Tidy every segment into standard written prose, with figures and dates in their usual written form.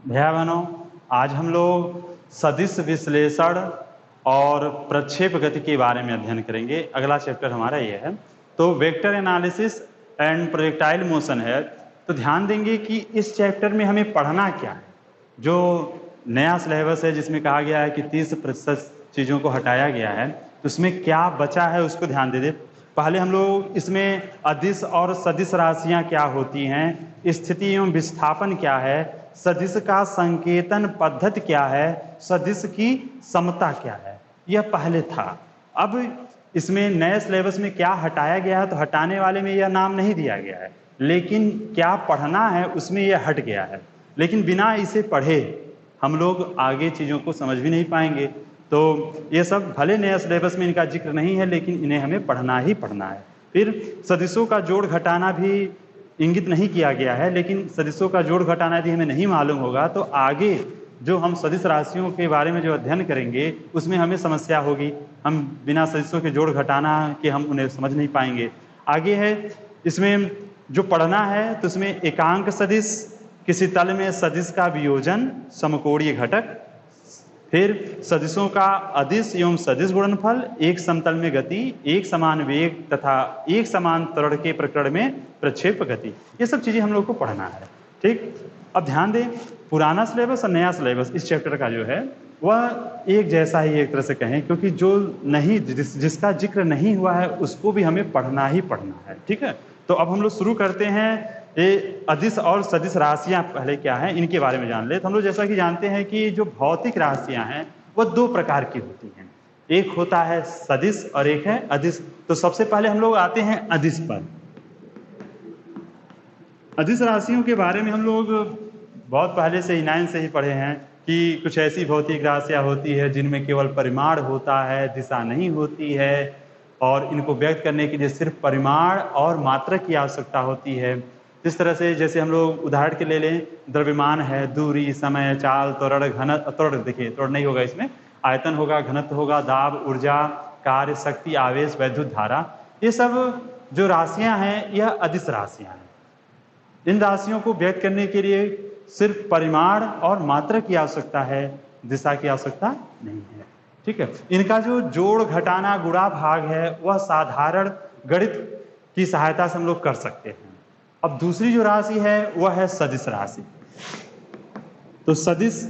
भैया बहनों, आज हम लोग सदिश विश्लेषण और प्रक्षेप गति के बारे में अध्ययन करेंगे। अगला चैप्टर हमारा ये है। तो vector analysis and projectile motion है। तो ध्यान देंगे कि इस चैप्टर में हमें पढ़ना क्या है। जो नया सिलेबस है जिसमें कहा गया है कि 30% चीज़ों को हटाया गया है, तो उसमें क्या बचा है उसको ध्यान दे दे। पहले हम लोग इसमें अदिश और सदिश राशियां क्या होती हैं, स्थिति एवं विस्थापन क्या है, सदिश का संकेतन पद्धति क्या है, सदिश की समता क्या है, यह पहले था। अब इसमें नए सिलेबस में क्या हटाया गया है, तो हटाने वाले में यह नाम नहीं दिया गया है, लेकिन क्या पढ़ना है उसमें यह हट गया है। लेकिन बिना इसे पढ़े हम लोग आगे चीज़ों को समझ भी नहीं पाएंगे। तो ये सब भले नया सिलेबस में इनका जिक्र नहीं है, लेकिन इन्हें हमें पढ़ना ही पढ़ना है। फिर सदिशों का जोड़ घटाना भी इंगित नहीं किया गया है, लेकिन सदिशों का जोड़ घटाना यदि हमें नहीं मालूम होगा तो आगे जो हम सदिश राशियों के बारे में जो अध्ययन करेंगे उसमें हमें समस्या होगी। हम बिना सदिशों के जोड़ घटाना के हम उन्हें समझ नहीं पाएंगे। आगे है इसमें जो पढ़ना है, तो इसमें एकांक सदिश, किसी तल में सदिश का वियोजन, समकोणीय घटक, फिर सदिशों का अदिश एवं सदिश गुणनफल, एक समतल में गति, एक समान वेग तथा एक समान त्वरण के प्रकरण में प्रक्षेप गति, ये सब चीजें हम लोग को पढ़ना है। ठीक, अब ध्यान दें, पुराना सिलेबस और नया सिलेबस इस चैप्टर का जो है वह एक जैसा ही एक तरह से कहें, क्योंकि जो नहीं जिसका जिक्र नहीं हुआ है उसको भी हमें पढ़ना ही पढ़ना है। ठीक है, तो अब हम लोग शुरू करते हैं। ये अदिश और सदिश राशियां पहले क्या हैं इनके बारे में जान ले। तो हम लोग जैसा कि जानते हैं कि जो भौतिक राशियां हैं वह दो प्रकार की होती हैं, एक होता है सदिश और एक है अदिश। तो सबसे पहले हम लोग आते हैं अदिश पर। अदिश राशियों के बारे में हम लोग बहुत पहले से ही 9 से ही पढ़े हैं कि कुछ ऐसी भौतिक राशियां होती है जिनमें केवल परिमाण होता है, दिशा नहीं होती है, और इनको व्यक्त करने के लिए सिर्फ परिमाण और मात्रा की आवश्यकता होती है। इस तरह से जैसे हम लोग उदाहरण के ले लें, द्रव्यमान है, दूरी, समय, चाल, त्वरण, घनत्व, त्वरण देखिए त्वरण नहीं होगा इसमें, आयतन होगा, घनत्व होगा, दाब, ऊर्जा, कार्य, शक्ति, आवेश, वैद्युत धारा, ये सब जो राशियां हैं यह अदिश राशियां हैं। इन राशियों को व्यक्त करने के लिए सिर्फ परिमाण और मात्रा की आवश्यकता है, दिशा की आवश्यकता नहीं है। ठीक है, इनका जो जोड़ घटाना गुणा भाग है वह साधारण गणित की सहायता से हम लोग कर सकते हैं। अब दूसरी जो राशि है वह है सदिश राशि। तो सदिश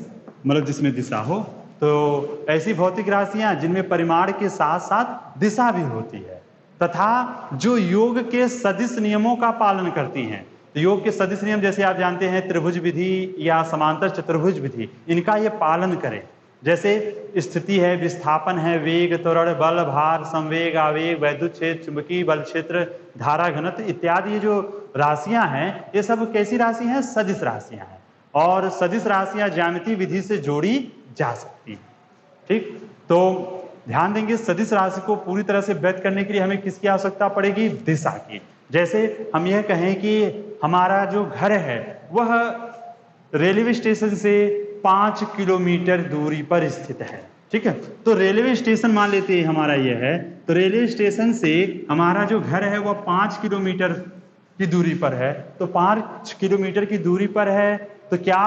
मतलब जिसमें दिशा हो, तो ऐसी भौतिक राशियां जिनमें परिमाण के साथ साथ दिशा भी होती है तथा जो योग के सदिश नियमों का पालन करती हैं। तो योग के सदिश नियम जैसे आप जानते हैं त्रिभुज विधि या समांतर चतुर्भुज विधि, इनका ये पालन करें। जैसे स्थिति है, विस्थापन है, वेग, त्वरण, बल, भार, संवेग, आवेग, वैद्युत क्षेत्र, चुंबकीय बल क्षेत्र, धारा घनत्व इत्यादि ये जो राशियां हैं ये सब कैसी राशि हैं, सदिश राशियां हैं। और सदिश राशियां ज्यामितीय विधि से जोड़ी जा सकती हैं। ठीक, तो ध्यान देंगे सदिश राशि को पूरी तरह से व्यक्त करने के लिए हमें किसकी आवश्यकता पड़ेगी, दिशा की। जैसे हम यह कहें कि हमारा जो घर है वह रेलवे स्टेशन से 5 किलोमीटर दूरी पर स्थित है। ठीक है, तो रेलवे स्टेशन मान लेते हैं हमारा यह है, तो रेलवे स्टेशन से हमारा जो घर है वह 5 किलोमीटर की दूरी पर है। तो 5 किलोमीटर की दूरी पर है, तो क्या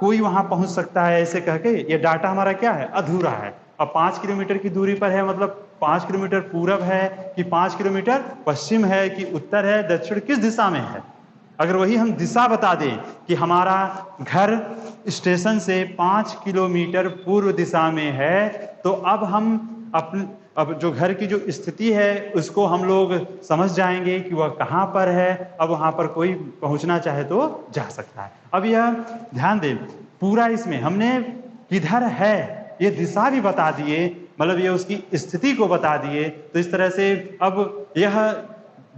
कोई वहां पहुंच सकता है ऐसे कह के, ये डाटा हमारा क्या है, अधूरा है। अब 5 किलोमीटर की दूरी पर है मतलब 5 किलोमीटर पूरब है कि 5 किलोमीटर पश्चिम है कि उत्तर है, दक्षिण, किस दिशा में है। अगर वही हम दिशा बता दें कि हमारा घर स्टेशन से 5 किलोमीटर पूर्व दिशा में है, तो अब जो घर की जो स्थिति है उसको हम लोग समझ जाएंगे कि वह कहाँ पर है। अब वहां पर कोई पहुंचना चाहे तो जा सकता है। अब यह ध्यान दें, पूरा इसमें हमने किधर है ये दिशा भी बता दिए, मतलब ये उसकी स्थिति को बता दिए। तो इस तरह से अब यह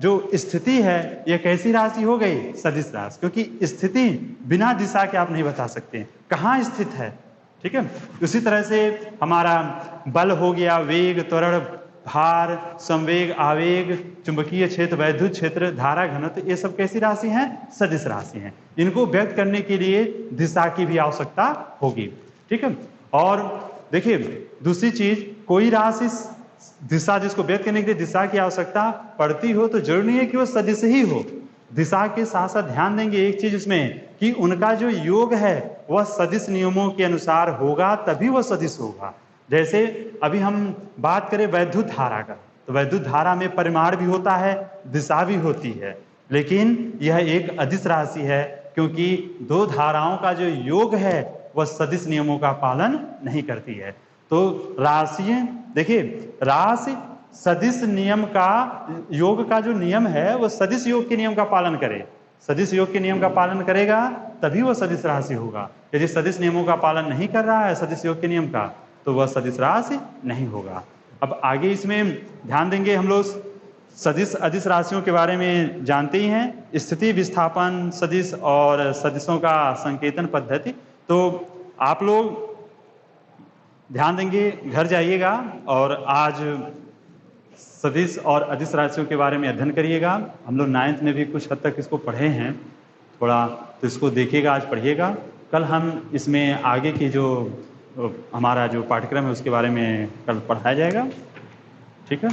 जो स्थिति है यह कैसी राशि हो गई, सदिश राशि, क्योंकि स्थिति बिना दिशा के आप नहीं बता सकते कहाँ स्थित है। ठीक है, उसी तरह से हमारा बल हो गया, वेग, त्वरण, भार, संवेग, आवेग, चुंबकीय क्षेत्र, वैद्युत क्षेत्र, धारा घनत्व, ये सब कैसी राशि हैं, सदिश राशि हैं। इनको व्यक्त करने के लिए दिशा की भी आवश्यकता होगी। ठीक है, और देखिए दूसरी चीज, कोई राशि दिशा जिसको व्यक्त करने के लिए दिशा की आवश्यकता पड़ती हो तो जरूरी नहीं है कि वो सदिश ही हो। दिशा के साथ साथ ध्यान देंगे एक चीज इसमें कि उनका जो योग है वह सदिश नियमों के अनुसार होगा, तभी वह सदिश होगा। जैसे अभी हम बात करें वैद्युत धारा का, तो वैद्युत धारा में परिमाण भी होता है, दिशा भी होती है, लेकिन यह एक अदिश राशि है क्योंकि दो धाराओं का जो योग है वह सदिश नियमों का पालन नहीं करती है। तो राशियां देखिए, राशि सदिश नियम का, योग का जो नियम है वह सदिश योग के नियम का पालन करे, सदिश योग के नियम का पालन करेगा तभी वह सदिश राशि होगा। यदि सदिश नियमों का पालन नहीं कर रहा है सदिश योग के नियम का, तो वह सदिश राशि नहीं होगा। अब आगे इसमें ध्यान देंगे हम लोग, सदिश अदिश राशियों के बारे में जानते ही हैं, स्थिति विस्थापन सदिश और सदिशों का संकेतन पद्धति। तो आप लोग ध्यान देंगे, घर जाइएगा और आज सदिश और अदिश राशियों के बारे में अध्ययन करिएगा। हम लोग 9th में भी कुछ हद तक इसको पढ़े हैं थोड़ा, तो इसको देखिएगा, आज पढ़िएगा। कल हम इसमें आगे की जो हमारा जो पाठ्यक्रम है उसके बारे में कल पढ़ाया जाएगा, ठीक है।